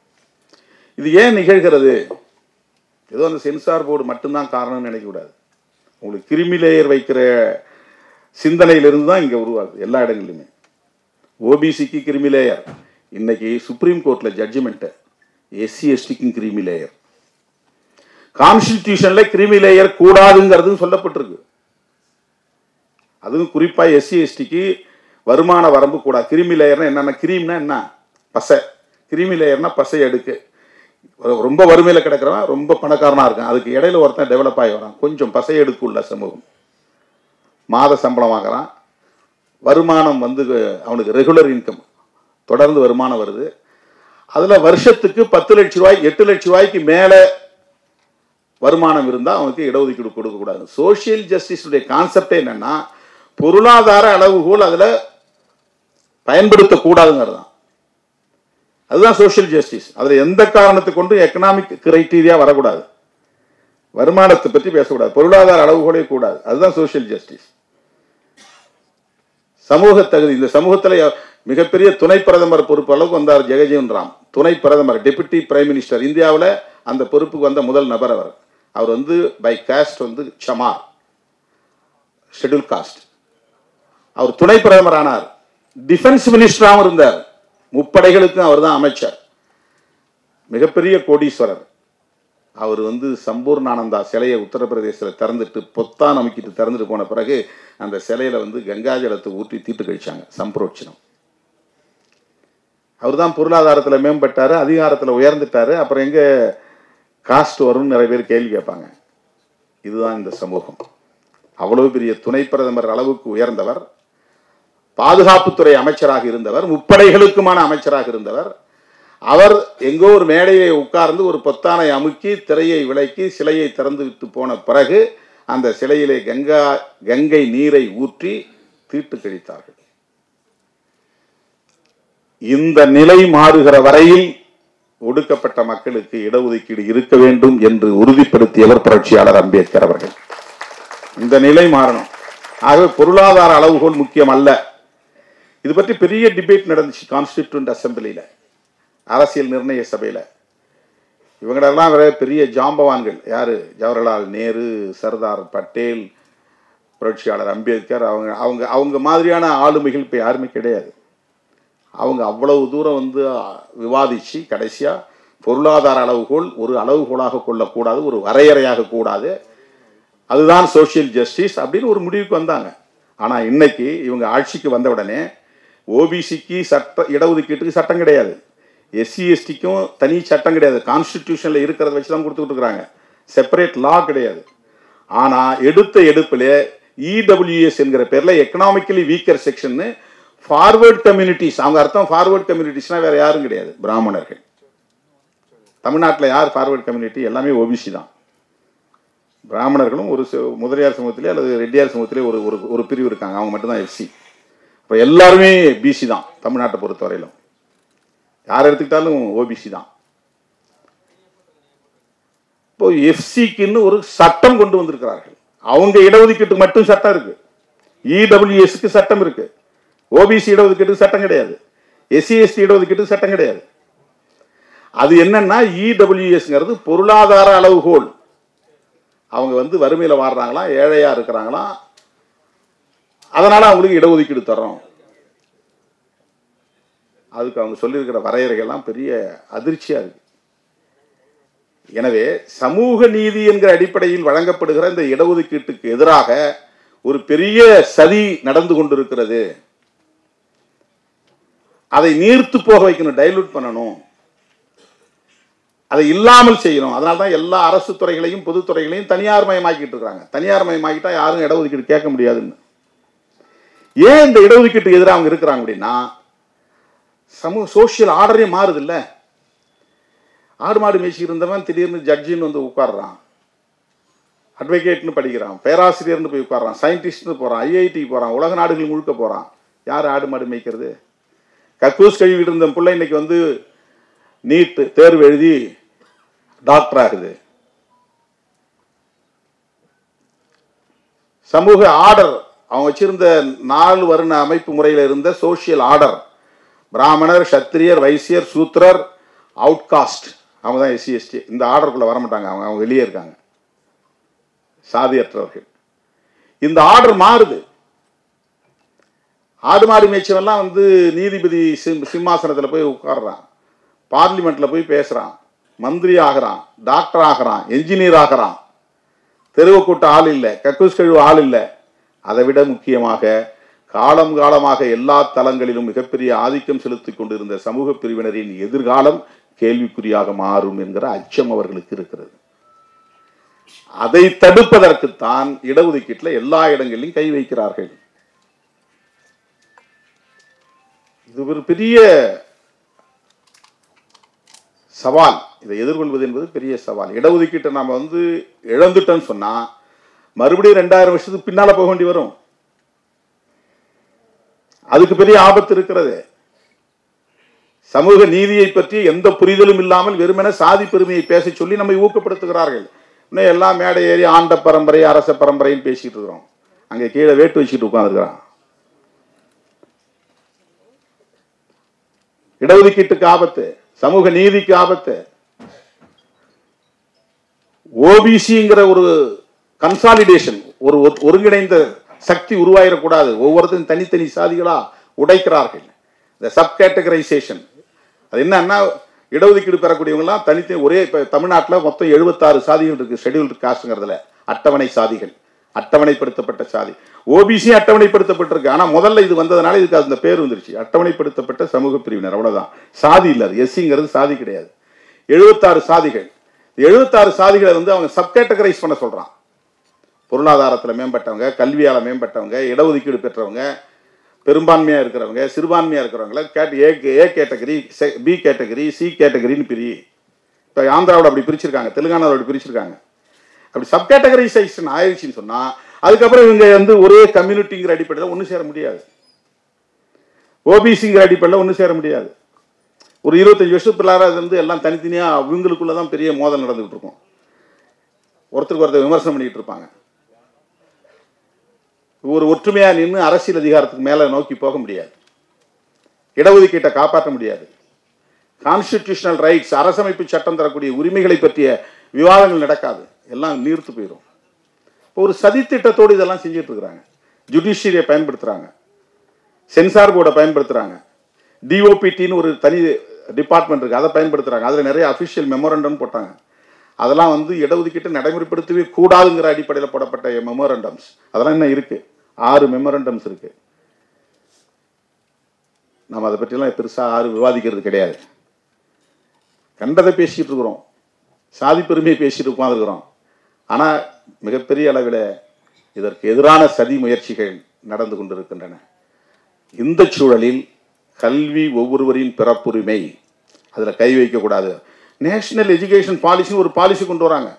இது ஏன் நிகழ்கிறது? ஏதோ அந்த சென்சார் போர்டு மட்டும்தான் காரணம்னு நினைக்கக்கூடாது. உங்களுக்கு கிரிமி லேயர் வைக்கிற சிந்தனையிலிருந்து தான் இங்கே உருவாகுது எல்லா இடங்களிலுமே. ஓபிசிக்கு கிரிமி லேயர், இன்னைக்கு சுப்ரீம் கோர்ட்டில் ஜட்ஜ்மெண்ட்டு எஸ்சி எஸ்டிக்கும் கிரிமி லேயர், கான்ஸ்டிடியூஷன்ல கிரிமி லேயர் கூடாதுங்கிறது சொல்லப்பட்டிருக்கு. அதுவும் குறிப்பாக எஸ்சி எஸ்டிக்கு வருமான வரம்பு கூடாது. கிரிமி லேயர்னா என்னென்ன? கிரீம்னா என்ன? பசை. கிரிமி லேயர்னா பசை அடுக்கு. ரொம்ப வறுமையில் கிடக்கிறவன் ரொம்ப பணக்காரனாக இருக்கான், அதுக்கு இடையில ஒருத்தன் டெவலப் ஆகி வரான், கொஞ்சம் பசை அடுக்கு உள்ள சமூகம், மாத சம்பளம் வாங்குறான், வருமானம் வந்து அவனுக்கு ரெகுலர் இன்கம், தொடர்ந்து வருமானம் வருது. அதில் வருஷத்துக்கு 10 லட்ச ரூபாய் 8 லட்ச ரூபாய்க்கு மேலே வருமானம் இருந்தால் அவனுக்கு இடஒதுக்கீடு கொடுக்கக்கூடாது. சோசியல் ஜஸ்டிஸுடைய கான்செப்டே என்னன்னா, பொருளாதார அளவுகோல் அதில் பயன்படுத்தக்கூடாதுங்கிறது தான். அதுதான் சோசியல் ஜஸ்டிஸ். அதில் எந்த காரணத்தை கொண்டு எக்கனாமிக் கிரைட்டீரியா வரக்கூடாது, வருமானத்தை பற்றி பேசக்கூடாது, பொருளாதார அளவுகோலே கூடாது. அதுதான் சோசியல் ஜஸ்டிஸ். சமூக தகுதி, இந்த சமூகத்தில் மிகப்பெரிய துணை பிரதமர் பொறுப்பு அளவுக்கு வந்தார் ஜெகஜீவன் ராம், துணை பிரதமர், டெபுட்டி பிரைம் மினிஸ்டர். இந்தியாவில் அந்த பொறுப்புக்கு வந்த முதல் நபர் அவர். அவர் வந்து பை காஸ்ட் வந்து சமார், ஷெட்யூல் காஸ்ட். அவர் துணை பிரதமர் ஆனார். டிஃபென்ஸ் மினிஸ்டராகவும் இருந்தார். முப்படைகளுக்கும் அவர் தான் அமைச்சர். மிகப்பெரிய கோடீஸ்வரர். அவர் வந்து சம்பூர்ணானந்தா சிலையை உத்தரப்பிரதேசத்தில் திறந்துட்டு பொத்தான் அமைக்கிட்டு திறந்துட்டு போன பிறகு அந்த சிலையில் வந்து கங்கா ஜலத்தை ஊற்றி தீட்டு கழிச்சாங்க, சம்பரோட்சணம். அவர் தான் பொருளாதாரத்தில் மேம்பட்டார், அதிகாரத்தில் உயர்ந்துட்டார். அப்புறம் எங்கே காஸ்ட் வரும்னு நிறைய பேர் கேள்வி கேட்பாங்க. இதுதான் இந்த சமூகம். அவ்வளவு பெரிய துணை பிரதமர் அளவுக்கு உயர்ந்தவர், பாதுகாப்புத்துறை அமைச்சராக இருந்தவர், முப்படைகளுக்குமான அமைச்சராக இருந்தவர். அவர் எங்கோ ஒரு மேடையை உட்கார்ந்து ஒரு பொத்தானை அமுக்கி திரையை விலக்கி சிலையை திறந்து விட்டு போன பிறகு அந்த சிலையிலே கங்கை நீரை ஊற்றி தீட்டு கழித்தார்கள். இந்த நிலை மாறுகிற வரையில் ஒடுக்கப்பட்ட மக்களுக்கு இடஒதுக்கீடு இருக்க வேண்டும் என்று உறுதிப்படுத்தியவர் புரட்சியாளர் அம்பேத்கர் அவர்கள். இந்த நிலை மாறணும். ஆகவே பொருளாதார அளவுகோல் முக்கியம் அல்ல. இது பற்றி பெரிய டிபேட் நடந்துச்சு கான்ஸ்டிடியூண்ட் அசம்பிளியில், அரசியல் நிர்ணய சபையில். இவங்களெல்லாம் வேற பெரிய ஜாம்பவான்கள். யார்? ஜவஹர்லால் நேரு, சர்தார் பட்டேல், புரட்சியாளர் அம்பேத்கர். அவங்க மாதிரியான ஆளுமைகள் இப்போ யாருமே கிடையாது. அவங்க அவ்வளவு தூரம் வந்து விவாதித்து கடைசியாக பொருளாதார அளவுகோல் ஒரு அளவுகோலாக கொள்ளக்கூடாது, ஒரு வரையறையாக கூடாது, அதுதான் சோசியல் ஜஸ்டிஸ் அப்படின்னு ஒரு முடிவுக்கு வந்தாங்க. ஆனால் இன்னைக்கு இவங்க ஆட்சிக்கு வந்த உடனே ஓபிசிக்கு இடஒதுக்கீட்டுக்கு சட்டம் கிடையாது, எஸ்சி எஸ்டிக்கும் தனி சட்டம் கிடையாது, கான்ஸ்டிடியூஷனில் இருக்கிறத வச்சு தான் கொடுத்துக்கிட்டு இருக்கிறாங்க, செப்பரேட் லா கிடையாது. ஆனால் எடுப்பில் இடபிள்யூஎஸ் என்கிற பேரில் economically weaker section, forward communities. அவங்க அர்த்தம் ஃபார்வர்ட் கம்யூனிட்டிஸ்னா வேற யாரும் கிடையாது, பிராமணர்கள். தமிழ்நாட்டில் யார் ஃபார்வர்ட் கம்யூனிட்டி? எல்லாமே ஓபிசி தான். பிராமணர்களும் ஒரு முதலியார் சமூகத்திலே அல்லது ரெட்டியார் சமூகத்திலே ஒரு பிரிவு இருக்காங்க, அவங்க மட்டும்தான் எஃப்சி. இப்போ எல்லாருமே பிசி தான் தமிழ்நாட்டை பொறுத்தவரையிலும். யார் எடுத்துக்கிட்டாலும் ஓபிசி தான். இப்போ எஃப்சிக்குன்னு ஒரு சட்டம் கொண்டு வந்திருக்கிறார்கள். அவங்க இடஒதுக்கீட்டுக்கு மட்டும் சட்டம் இருக்கு, இடபிள்யூஎஸ்க்கு சட்டம் இருக்கு, ஓபிசி இடஒதுக்கீட்டுக்கு சட்டம் கிடையாது, எஸ்சி எஸ்டி இடஒதுக்கீட்டுக்கு சட்டம் கிடையாது. அது என்னன்னா இடபிள்யூஎஸ்ங்கிறது பொருளாதார அளவுகோல். அவங்க வந்து வறுமையில் வாடுறாங்களாம், ஏழையா இருக்கிறாங்களாம், அதனால அவங்களுக்கு இடஒதுக்கீடு தர்றோம். அதுக்கு அவங்க சொல்லியிருக்கிற வரையறைகள்லாம் பெரிய அதிர்ச்சியா இருக்கு. எனவே சமூக நீதி என்கிற அடிப்படையில் வழங்கப்படுகிற இந்த இடஒதுக்கீட்டுக்கு எதிராக ஒரு பெரிய சதி நடந்து கொண்டிருக்கிறது. அதை நீர்த்து போக வைக்கணும், டைலூட் பண்ணணும், அதை இல்லாமல் செய்யணும். அதனால தான் எல்லா அரசு துறைகளையும் பொதுத்துறைகளையும் தனியார் மயமாக்கிட்டு இருக்காங்க. தனியார் மயமாக்கிட்டா யாரும் இடஒதுக்கீடு கேட்க முடியாதுன்னு. ஏன் இந்த இடஒதுக்கீட்டுக்கு எதிராக அவங்க இருக்கிறாங்க அப்படின்னா, சோசியல் ஆர்டரே மாறுது இல்ல. ஆடு மாடு மேய்ச்சி இருந்தவன் திடீர்னு ஜட்ஜின்னு வந்து உட்கார்றான், அட்வொகேட்னு படிக்கிறான், பேராசிரியர்னு போய் உட்கார்றான், சயின்டிஸ்ட்னு போறான், ஐஐடிக்கு போறான், உலக நாடுகள் முழுக்க போறான். யார் ஆடு மாடு மேய்க்கிறது? கக்கூஸ் கழுவிட்டு இருந்த பிள்ளை இன்னைக்கு வந்து நீட் தேர்வு எழுதி டாக்டர் ஆகுது. சமூக ஆர்டர், அவங்க வச்சிருந்த 4 வருண அமைப்பு முறையில் இருந்த சோசியல் ஆர்டர், பிராமணர், சத்திரியர், வைசியர், சூத்திரர், அவுட்காஸ்ட், அவங்க தான் எஸ்சி எஸ்டி. இந்த ஆர்டருக்குள்ள வர மாட்டாங்க, அவங்க வெளியே இருக்காங்க, சாதியற்றவர்கள். இந்த ஆர்டர் மாறுது. ஆடு மாடு மேய்ச்சவெல்லாம் வந்து நீதிபதி சிம்மாசனத்தில் போய் உட்கார்றான், பார்லிமெண்ட்ல போய் பேசுறான், மந்திரி ஆகிறான், டாக்டர் ஆகிறான், என்ஜினியர் ஆகிறான். தெருவு கூட்ட ஆள் இல்லை, கக்கூஸ் கழுவு ஆள் இல்லை. அதை விட முக்கியமாக காலம் காலமாக எல்லா தளங்களிலும் மிகப்பெரிய ஆதிக்கம் செலுத்திக் கொண்டிருந்த சமூக பிரிவினரின் எதிர்காலம் கேள்விக்குறியாக மாறும் என்கிற அச்சம் அவர்களுக்கு இருக்கிறது. அதை தடுப்பதற்குத்தான் இடஒதுக்கீட்டில் எல்லா இடங்களிலும் கை வைக்கிறார்கள். இது ஒரு பெரிய சவால். இதை எதிர்கொள்வது என்பது பெரிய சவால். இடஒதுக்கீட்டை நாம வந்து இழந்துட்டோம்னு சொன்னா மறுபடியும் 2000 வருஷத்துக்கு பின்னால போக வேண்டி வரும். அதுக்கு பெரிய ஆபத்து இருக்கிறது. சமூக நீதியை பற்றி எந்த புரிதலும் இல்லாமல் வெறுமனே சாதி பெருமையை பேச சொல்லி நம்மை ஊக்கப்படுத்துகிறார்கள். இன்னும் எல்லாம் மேடை ஏறி ஆண்ட பரம்பரை, அரச பரம்பரைன்னு பேசிட்டு இருக்கிறோம். அங்கே கீழே வேட்டு வச்சுட்டு உட்கார்ந்துருக்கிறான். இடஒதுக்கீட்டுக்கு ஆபத்து, சமூக நீதிக்கு ஆபத்து. ஓபிசிங்கிற ஒரு கன்சாலிடேஷன், ஒரு ஒருங்கிணைந்த சக்தி உருவாயிடக்கூடாது. ஒவ்வொருத்தரும் தனித்தனி சாதிகளா உடைக்கிறார்கள். இந்த சப் கேட்டகரைசேஷன், அது என்னன்னா இடஒதுக்கீடு பெறக்கூடியவங்கலாம் தனித்தனி ஒரே. இப்போ தமிழ்நாட்டில் மொத்தம் 76 சாதிகள் இருக்கு. ஷெட்யூல்டு காஸ்ட்ங்கிறதுல அட்டவணை சாதிகள், அட்டவணைப்படுத்தப்பட்ட சாதி. ஓபிசி அட்டவணைப்படுத்தப்பட்டிருக்கு. ஆனால் முதல்ல இது வந்ததுனால இதுக்கு அந்த பேர் வந்துருச்சு, அட்டவணைப்படுத்தப்பட்ட சமூக பிரிவினர். அவ்வளவுதான், சாதி இல்லை. அது எஸ்சிங்கிறது சாதி கிடையாது. 76 சாதிகள். 76 சாதிகளை வந்து அவங்க சப்கேட்டகரைஸ் பண்ண சொல்றான். பொருளாதாரத்தில் மேம்பட்டவங்க, கல்வியால் மேம்பட்டவங்க, இடஒதுக்கீடு பெற்றவங்க, பெரும்பான்மையாக இருக்கிறவங்க, சிறுபான்மையாக இருக்கிறவங்கள A category, B category, C கேட்டகரின்னு பிரி. இப்போ ஆந்திராவில் அப்படி பிரிச்சிருக்காங்க, தெலுங்கானாவில் அப்படி பிரிச்சிருக்காங்க. அப்படி சப்கேட்டகரைசேஷன் ஆயிடுச்சுன்னு சொன்னா அதுக்கப்புறம் இவங்க வந்து ஒரே கம்யூனிட்டிங்கிற அடிப்படையில் ஒன்று சேர முடியாது, ஓபிசிங்கிற அடிப்படையில் ஒன்று சேர முடியாது. ஒரு 25 வருஷத்துக்கு பிள்ளார அது வந்து எல்லாம் தனித்தனியாக அவங்களுக்குள்ளதான் பெரிய மோதல் நடந்துகிட்டு இருக்கும். ஒருத்தருக்கு ஒருத்தர் விமர்சனம் பண்ணிட்டு இருப்பாங்க. ஒரு ஒற்றுமையா நின்று அரசியல் அதிகாரத்துக்கு மேல நோக்கி போக முடியாது. இடஒதுக்கீட்டை காப்பாற்ற முடியாது. கான்ஸ்டிடியூஷனல் ரைட்ஸ், அரசமைப்பு சட்டம் தரக்கூடிய உரிமைகளை பற்றிய விவாதங்கள் நடக்காது, எல்லாம் நீர்த்து போயிடும். ஒரு சதித்திட்டத்தோடு இதெல்லாம் செஞ்சுட்டு இருக்கிறாங்க. ஜுடிஷியரியை பயன்படுத்துறாங்க, சென்சார் போர்டை பயன்படுத்துறாங்க, டிஓபிடின்னு ஒரு தனி டிபார்ட்மெண்ட் இருக்கு, அதை பயன்படுத்துறாங்க. அதில் நிறைய அஃபிஷியல் மெமோரண்டம் போட்டாங்க. அதெல்லாம் வந்து இடஒதுக்கீட்டை நடைமுறைப்படுத்தவே கூடாதுங்கிற அடிப்படையில் போடப்பட்ட மெமோரண்டம்ஸ். அதெல்லாம் என்ன இருக்கு, 6 மெமோரண்டம்ஸ் இருக்கு. நம்ம அதை பற்றிலாம் பெருசாக யாரும் விவாதிக்கிறது கிடையாது. கண்டதை பேசிட்டு இருக்கிறோம், சாதி பெருமையை பேசிட்டு உட்காந்துருக்கிறோம். ஆனால் மிகப்பெரிய அளவில் இதற்கு எதிரான சதி முயற்சிகள் நடந்து கொண்டிருக்கின்றன. இந்த சூழலில் கல்வி ஒவ்வொருவரின் பிறப்புரிமை, அதில் கை வைக்கக்கூடாது. நேஷனல் எஜுகேஷன் பாலிசின்னு ஒரு பாலிசி கொண்டு வராங்க.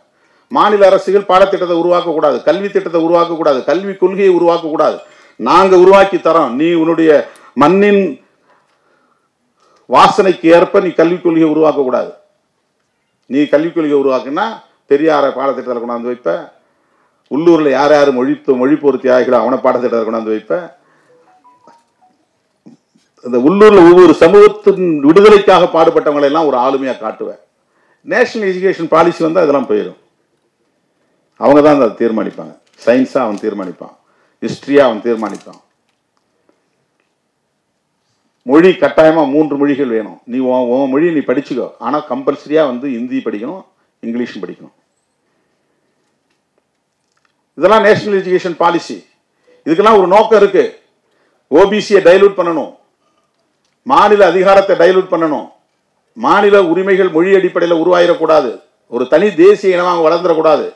மாநில அரசுகள் பாடத்திட்டத்தை உருவாக்கக்கூடாது, கல்வி திட்டத்தை உருவாக்கக்கூடாது, கல்வி கொள்கையை உருவாக்கக்கூடாது. நாங்கள் உருவாக்கி தரோம், நீ உன்னுடைய மண்ணின் வாசனைக்கு ஏற்ப நீ கல்விக் கொள்கையை உருவாக்கக்கூடாது. நீ கல்விக் கொள்கையை உருவாக்குன்னா பெரியார பாடத்திட்டத்தில் கொண்டாந்து வைப்ப, உள்ளூரில் யார் யார் மொழிப்போர் தியாகிகளோ அவனை பாடத்திட்டத்தில் கொண்டாந்து வைப்ப, இந்த உள்ளூரில் ஒவ்வொரு சமூகத்தின் விடுதலைக்காக பாடுபட்டவங்களை எல்லாம் ஒரு ஆளுமையாக காட்டுவேன். நேஷனல் எஜுகேஷன் பாலிசி வந்து அதெல்லாம் போயிடும். அவங்க தான் அதை தீர்மானிப்பாங்க. சயின்ஸாக அவன் தீர்மானிப்பான், ஹிஸ்டரியாக அவன் தீர்மானிப்பான். மொழி கட்டாயமாக 3 மொழிகள் வேணும். நீ உன் மொழியை நீ படிச்சுக்கோ, ஆனால் கம்பல்சரியாக வந்து ஹிந்தி படிக்கணும், இங்கிலீஷும் படிக்கணும். இதெல்லாம் நேஷனல் எஜுகேஷன் பாலிசி. இதுக்கெல்லாம் ஒரு நோக்கம் இருக்கு. ஓபிசியை டைலூட் பண்ணணும், மாநில அதிகாரத்தை டைலூட் பண்ணணும், மாநில உரிமைகள் மொழி அடிப்படையில் உருவாயிடக்கூடாது, ஒரு தனி தேசிய இனமாக வளர்ந்துடக்கூடாது.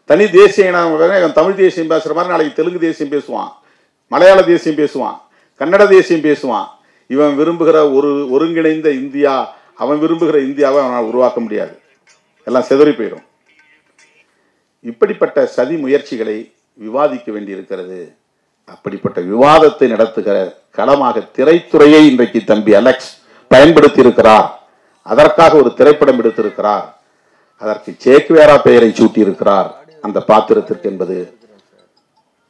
தனி தேசிய இனம் தமிழ் தேசியம் பேசுகிற மாதிரி நாளைக்கு தெலுங்கு தேசியம் பேசுவான், மலையாள தேசியம் பேசுவான், கன்னட தேசியம் பேசுவான். இவன் விரும்புகிற ஒரு ஒருங்கிணைந்த இந்தியா, அவன் விரும்புகிற இந்தியாவை அவனால் உருவாக்க முடியாது, எல்லாம் சிதறி போயிடும். இப்படிப்பட்ட சதி முயற்சிகளை விவாதிக்க வேண்டியிருக்கிறது. அப்படிப்பட்ட விவாதத்தை நடத்துகிற களமாக திரைத்துறையை இன்றைக்கு தம்பி அலெக்ஸ் பயன்படுத்தி இருக்கிறார். அதற்காக ஒரு திரைப்படம் எடுத்திருக்கிறார். அதற்கு சேக்குவேரா பெயரை சூட்டி இருக்கிறார் அந்த பாத்திரத்திற்கு என்பது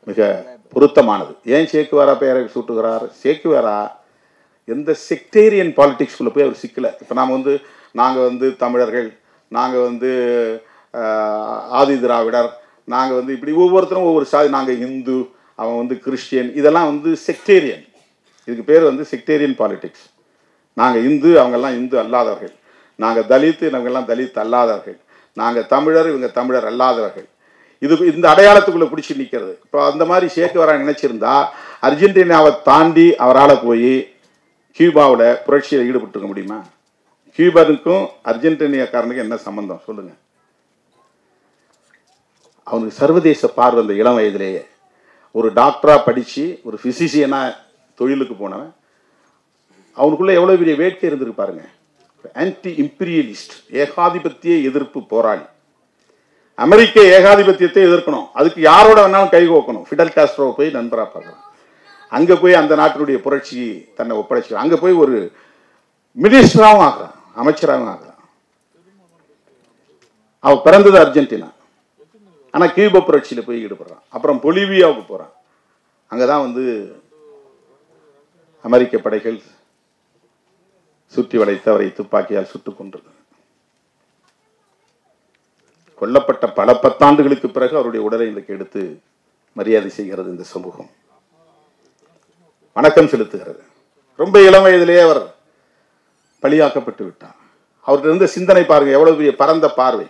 மிக பொருத்தமானது. ஏன் சேக்குவேரா பெயரை சூட்டுகிறார்? சேக்குவேரா எந்த செக்டேரியன் பாலிடிக்ஸ்குள்ள போய் அவர் சிக்கல. இப்போ நாங்கள் தமிழர்கள், நாங்கள் ஆதி திராவிடர், நாங்கள் இப்படி ஒவ்வொருத்தரும் ஒவ்வொரு சாதி, நாங்கள் இந்து, அவன் கிறிஸ்டியன், இதெல்லாம் செக்டேரியன். இதுக்கு பேர் செக்டேரியன் பாலிடிக்ஸ். நாங்கள் இந்து, அவங்கெல்லாம் இந்து அல்லாதவர்கள், நாங்கள் தலித்து, இவங்கெல்லாம் தலித் அல்லாதவர்கள், நாங்கள் தமிழர், இவங்க தமிழர் அல்லாதவர்கள். இந்த அடையாளத்துக்குள்ளே பிடிச்சி நிற்கிறது. இப்போ அந்த மாதிரி சேக்குவேரா நினைச்சிருந்தா அர்ஜென்டினாவை தாண்டி அவரால் போய் கியூபாவில் புரட்சியில் ஈடுபட்டுருக்க முடியுமா? கியூபாவுக்கும் அர்ஜென்டினியாக்காரனுக்கும் என்ன சம்பந்தம் சொல்லுங்க? அவனுக்கு சர்வதேச பார்வை அந்த இளம் வயதிலேயே. ஒரு டாக்டராக படித்து ஒரு ஃபிசிஷியனாக தொழிலுக்கு போனவன், அவனுக்குள்ளே எவ்வளோ பெரிய வேட்கை இருந்திருக்கு பாருங்க. ஆன்டி இம்பீரியலிஸ்ட், ஏகாதிபத்திய எதிர்ப்பு போராளி. அமெரிக்க ஏகாதிபத்தியத்தை எதிர்க்கணும், அதுக்கு யாரோட வேணாலும் கை கோக்கணும். ஃபிடல் காஸ்ட்ரோவை போய் நண்பராக பார்க்குறான். அங்கே போய் அந்த நாட்டினுடைய புரட்சி தன்னை ஒப்படைச்சு அங்கே போய் ஒரு மினிஸ்டராகவும் ஆகிறான், அமைச்சராகவும் ஆகிறான். அவன் பிறந்தது அர்ஜென்டினா, ஆனால் கியூபா புரட்சியில் போய் ஈடுபடுறான். அப்புறம் பொலிவியாவுக்கு போகிறான். அங்கே தான் அமெரிக்க படைகள் சுற்றி வளைத்து அவரை துப்பாக்கியால் சுட்டுக் கொண்டது. கொல்லப்பட்ட பல பத்தாண்டுகளுக்கு பிறகு அவருடைய உடலை இன்றைக்கு எடுத்து மரியாதை செய்கிறது இந்த சமூகம், வணக்கம் செலுத்துகிறது. ரொம்ப இளம் வயதிலேயே அவர் பலியாக்கப்பட்டு விட்டார். அவர்கிட்ட இருந்த சிந்தனை பாருங்க, எவ்வளவு பெரிய பரந்த பார்வை.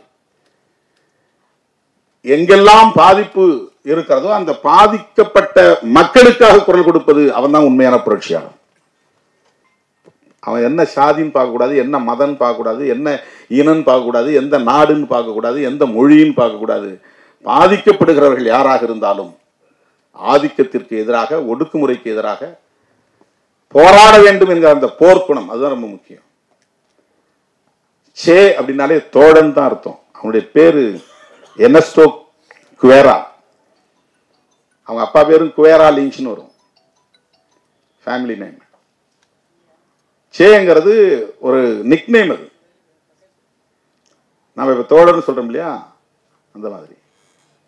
எங்கெல்லாம் பாதிப்பு இருக்கிறதோ அந்த பாதிக்கப்பட்ட மக்களுக்காக குரல் கொடுப்பது அவன் தான் உண்மையான புரட்சியாளர். அவன் என்ன சாதின்னு பார்க்கக்கூடாது, என்ன மதம் பார்க்கக்கூடாது, என்ன இனன்னு பார்க்கக்கூடாது, எந்த நாடுன்னு பார்க்கக்கூடாது, எந்த மொழின்னு பார்க்கக்கூடாது. பாதிக்கப்படுகிறவர்கள் யாராக இருந்தாலும் ஆதிக்கத்திற்கு எதிராக, ஒடுக்குமுறைக்கு எதிராக போராட வேண்டும் என்கிற அந்த போர்க்குணம் அதுதான் ரொம்ப முக்கியம். சே அப்படின்னாலே தோழன் தான் அர்த்தம். அவனுடைய பேரு எர்னஸ்டோ குவேரா, அவங்க அப்பா பேரும் குவேரா லிஞ்ச்னு வரும், ஃபேமிலி நேம். சேங்கிறது ஒரு நிக் நேம். அது நம்ம இப்ப தோழர்னு சொல்றோம் இல்லையா, அந்த மாதிரி.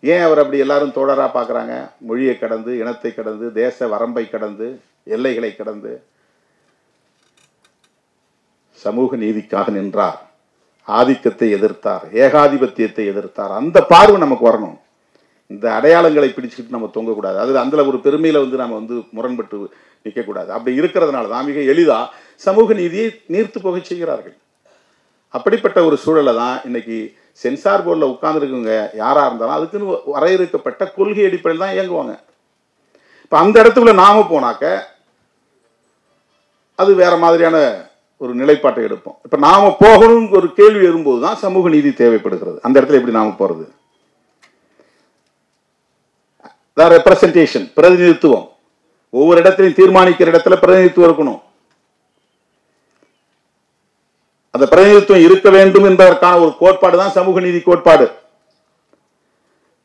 ஏன் அவர் அப்படி எல்லாரும் தோழரா பார்க்குறாங்க? மொழியை கடந்து, இனத்தை கடந்து, தேச வரம்பை கடந்து, எல்லைகளை கடந்து சமூக நீதிக்காக நின்றார், ஆதிக்கத்தை எதிர்த்தார், ஏகாதிபத்தியத்தை எதிர்த்தார். அந்த பார்வை நமக்கு வரணும். இந்த அடையாளங்களை பிடிச்சிக்கிட்டு நம்ம தொங்கக்கூடாது. அது அந்த ஒரு பெருமையில நம்ம முரண்பட்டு நிற்கக்கூடாது. அப்படி இருக்கிறதுனால தான் மிக எளிதா சமூக நீதியை நீர்த்து போக செய்கிறார்கள். அப்படிப்பட்ட ஒரு சூழலை தான் இன்னைக்கு சென்சார் போர்டில் உட்கார்ந்துருக்குங்க யாரா இருந்தாலும் அதுக்குன்னு வரையறுக்கப்பட்ட கொள்கை அடிப்படையில் தான் இயங்குவாங்க. இப்போ அந்த இடத்துக்குள்ள நாம போனாக்க அது வேற மாதிரியான ஒரு நிலைப்பாட்டை எடுப்போம். இப்போ நாம போகணும் ஒரு கேள்வி வரும்போது தான் சமூக நீதி தேவைப்படுகிறது. அந்த இடத்துல எப்படி நாம போறது? ரெப்ரசன்டேஷன், பிரதிநிதித்துவம். ஒவ்வொரு இடத்திலையும் தீர்மானிக்கிற இடத்துல பிரதிநிதித்துவம் இருக்கணும். அந்த பிரதிநிதித்துவம் இருக்க வேண்டும் என்பதற்கான ஒரு கோட்பாடு தான் சமூக நீதி கோட்பாடு.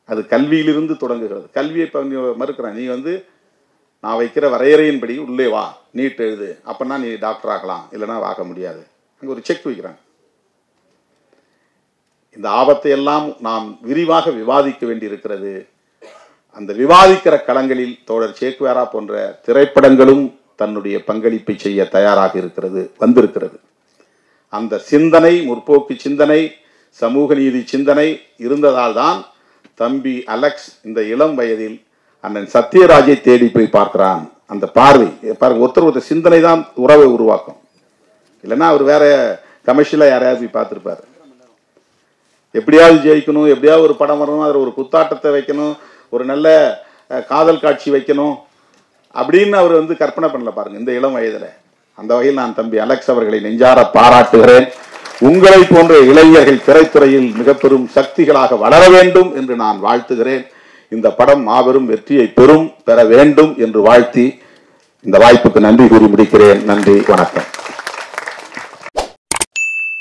அது கல்வியிலிருந்து தொடங்குகிறது. கல்வியை மறுக்கிறேன். நீ நான் வைக்கிற வரையறையின்படி உள்ளே வா, நீட் எழுது, அப்பன்னா நீ டாக்டர் ஆகலாம், இல்லைன்னா ஆக முடியாது. அங்கே ஒரு செக் வைக்கிறாங்க. இந்த ஆபத்தை எல்லாம் நாம் விரிவாக விவாதிக்க வேண்டி இருக்கிறது. அந்த விவாதிக்கிற களங்களில் தோழர் சேக்குவேரா போன்ற திரைப்படங்களும் தன்னுடைய பங்களிப்பை செய்ய தயாராக இருக்கிறது, வந்திருக்கிறது. அந்த சிந்தனை, முற்போக்கு சிந்தனை, சமூக நீதி சிந்தனை இருந்ததால் தான் தம்பி அலெக்ஸ் இந்த இளம் வயதில் அண்ணன் சத்யராஜை தேடி போய் பார்க்கிறான். அந்த பார்வை பாருங்க, ஒருத்தர் சிந்தனை தான் உறவை உருவாக்கும். இல்லைன்னா அவர் வேற கமர்ஷியலா யாரையாவது போய் பார்த்துருப்பாரு. எப்படியாவது ஜெயிக்கணும், எப்படியாவது ஒரு படம் வரணும், அதில் ஒரு குத்தாட்டத்தை வைக்கணும், ஒரு நல்ல காதல் காட்சி வைக்கணும் அப்படின்னு அவர் கற்பனை பண்ணல பாருங்க இந்த இளம் வயதுல. அந்த வகையில் நான் தம்பி அலெக்ஸ் அவர்களை நெஞ்சார பாராட்டுகிறேன். உங்களை போன்ற இளைஞர்கள் திரைத்துறையில் மிக பெரும் சக்திகளாக வளர வேண்டும் என்று நான் வாழ்த்துகிறேன். இந்த படம் மாபெரும் வெற்றியை பெற வேண்டும் என்று வாழ்த்தி இந்த வாய்ப்புக்கு நன்றி கூறி முடிக்கிறேன். நன்றி, வணக்கம்.